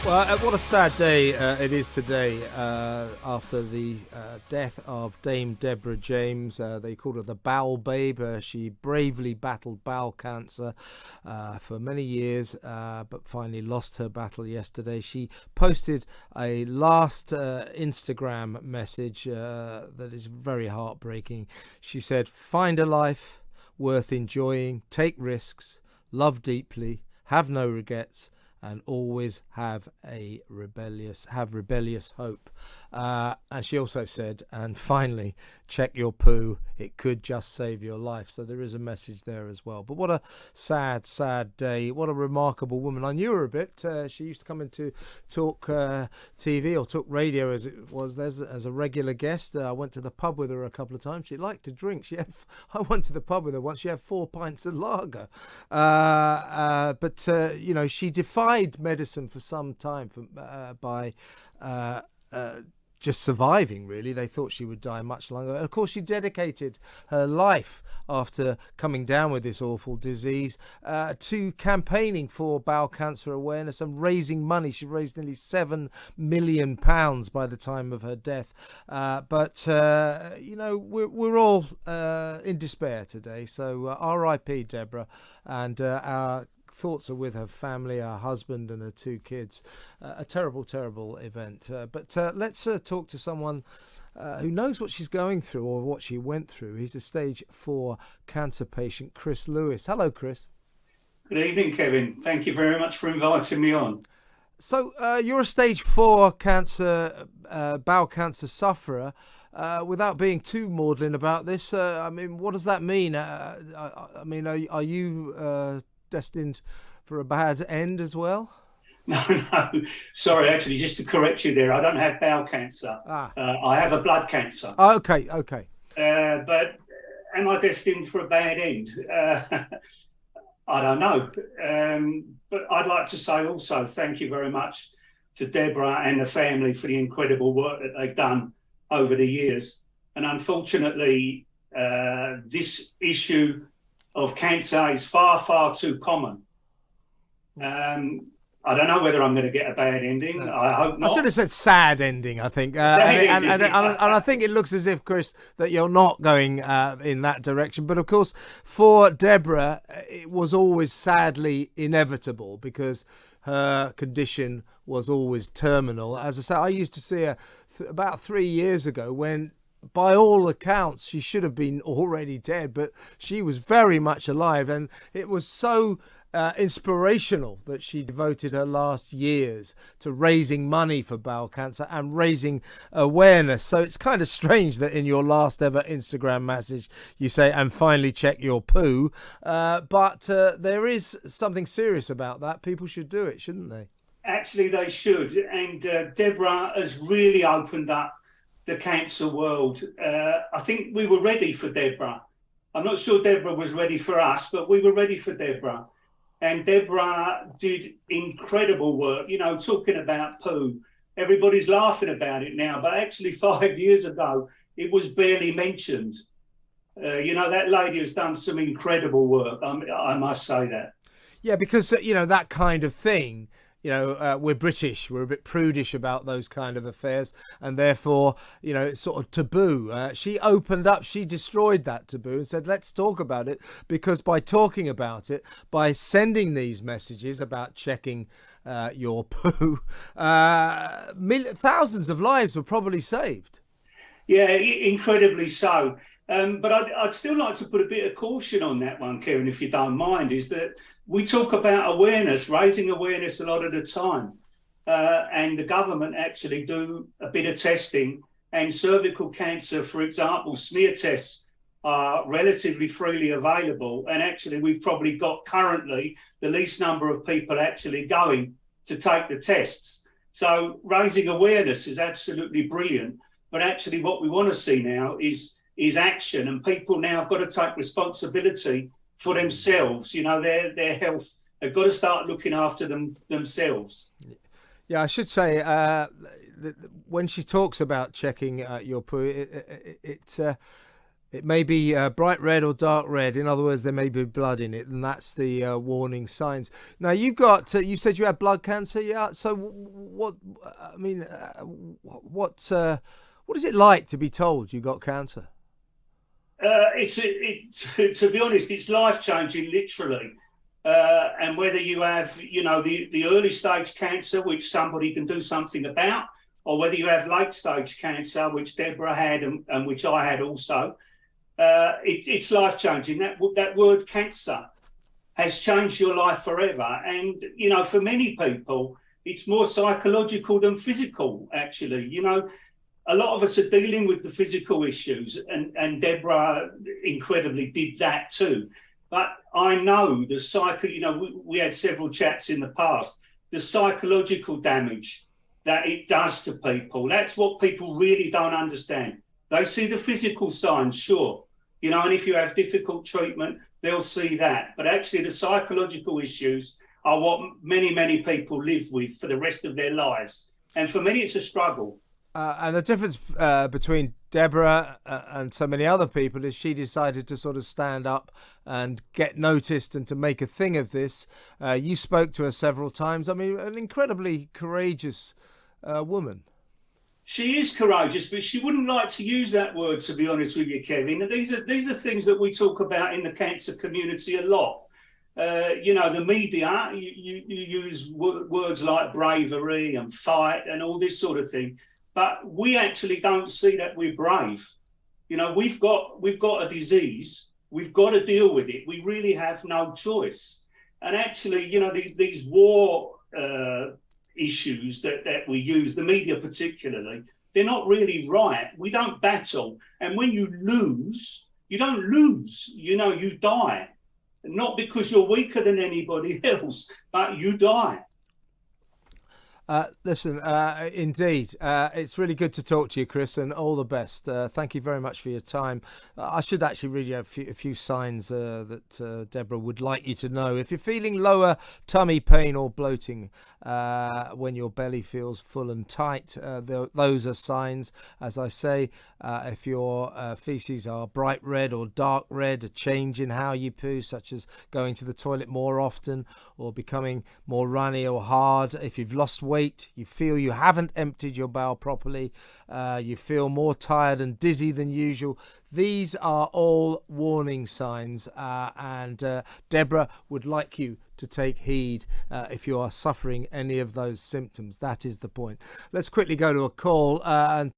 Well, what a sad day it is today after the death of Dame Deborah James. They called her the Bowel Babe. She bravely battled bowel cancer for many years, but finally lost her battle yesterday. She posted a last Instagram message that is very heartbreaking. She said, "Find a life worth enjoying, take risks, love deeply, have no regrets, and always have rebellious hope." And she also said, and finally, check your poo. It could just save your life. So there is a message there as well. But what a sad, sad day. What a remarkable woman. I knew her a bit. She used to come into Talk TV or Talk Radio as it was as a regular guest. I went to the pub with her a couple of times. She liked to drink. I went to the pub with her once. She had 4 pints of lager. But she defied medicine for some time by just surviving, really. They thought she would die much longer. And of course, she dedicated her life after coming down with this awful disease to campaigning for bowel cancer awareness and raising money. She raised nearly £7 million by the time of her death. But we're all in despair today. So R.I.P. Deborah, and our thoughts are with her family, her husband and her 2 kids. A terrible, terrible event. But let's talk to someone who knows what she's going through or what she went through. He's a stage 4 cancer patient, Chris Lewis. Hello, Chris. Good evening, Kevin. Thank you very much for inviting me on. So you're a stage 4 cancer, bowel cancer sufferer. Without being too maudlin about this, what does that mean? Are you destined for a bad end as well? No. Sorry, actually, just to correct you there, I don't have bowel cancer. I have a blood cancer. Okay. But am I destined for a bad end? I don't know. But I'd like to say also thank you very much to Deborah and the family for the incredible work that they've done over the years. And unfortunately, this issue of cancer is far, far too common. I don't know whether I'm going to get a bad ending. I hope not. I should have said sad ending, I think. And I think it looks as if, Chris, that you're not going in that direction. But of course, for Deborah, it was always sadly inevitable because her condition was always terminal. As I say, I used to see her about 3 years ago when, by all accounts, she should have been already dead, but she was very much alive. And it was so inspirational that she devoted her last years to raising money for bowel cancer and raising awareness. So it's kind of strange that in your last ever Instagram message you say, "and finally check your poo." But there is something serious about that. People should do it, shouldn't they? Actually, they should. And Deborah has really opened up the cancer world. I think we were ready for Deborah. I'm not sure Deborah was ready for us, but we were ready for Deborah. And Deborah did incredible work, talking about poo. Everybody's laughing about it now, but actually 5 years ago, it was barely mentioned. That lady has done some incredible work. I must say that. Yeah, because, that kind of thing, we're British. We're a bit prudish about those kind of affairs. And therefore, it's sort of taboo. She opened up, she destroyed that taboo and said, let's talk about it. Because by talking about it, by sending these messages about checking your poo, thousands of lives were probably saved. Yeah, incredibly so. But I'd still like to put a bit of caution on that one, Kieran, if you don't mind, is that we talk about awareness, raising awareness a lot of the time. And the government actually do a bit of testing, and cervical cancer, for example, smear tests are relatively freely available. And actually, we've probably got currently the least number of people actually going to take the tests. So raising awareness is absolutely brilliant. But actually what we want to see now is action, and people now have got to take responsibility for themselves. Their health. They've got to start looking after themselves. Yeah, I should say when she talks about checking your poo, It may be bright red or dark red. In other words, there may be blood in it, and that's the warning signs. Now, you've got. You said you had blood cancer, yeah. So, what? I mean, what is it like to be told you got cancer? To be honest, it's life changing, literally. And whether you have, the early stage cancer, which somebody can do something about, or whether you have late stage cancer, which Deborah had and which I had also, it's life changing. That word cancer has changed your life forever. And, for many people, it's more psychological than physical, actually. A lot of us are dealing with the physical issues, and Deborah incredibly did that too. But I know we had several chats in the past, the psychological damage that it does to people. That's what people really don't understand. They see the physical signs, sure, and if you have difficult treatment, they'll see that. But actually the psychological issues are what many, many people live with for the rest of their lives. And for many, it's a struggle. And the difference between Deborah and so many other people is she decided to sort of stand up and get noticed and to make a thing of this. You spoke to her several times. I mean, an incredibly courageous woman. She is courageous, but she wouldn't like to use that word, to be honest with you, Kevin. These are things that we talk about in the cancer community a lot. The media, you use words like bravery and fight and all this sort of thing. But we actually don't see that we're brave. We've got a disease. We've got to deal with it. We really have no choice. And actually, these war issues that we use, the media particularly, they're not really right. We don't battle. And when you lose, you don't lose. You die. Not because you're weaker than anybody else, but you die. Listen, indeed, it's really good to talk to you, Chris, and all the best. Thank you very much for your time. I should actually read you a few signs that Deborah would like you to know. If you're feeling lower tummy pain or bloating when your belly feels full and tight, those are signs. As I say, if your feces are bright red or dark red, a change in how you poo, such as going to the toilet more often or becoming more runny or hard. If you've lost weight, you feel you haven't emptied your bowel properly, you feel more tired and dizzy than usual. These are all warning signs, and Deborah would like you to take heed if you are suffering any of those symptoms. That is the point. Let's quickly go to a call and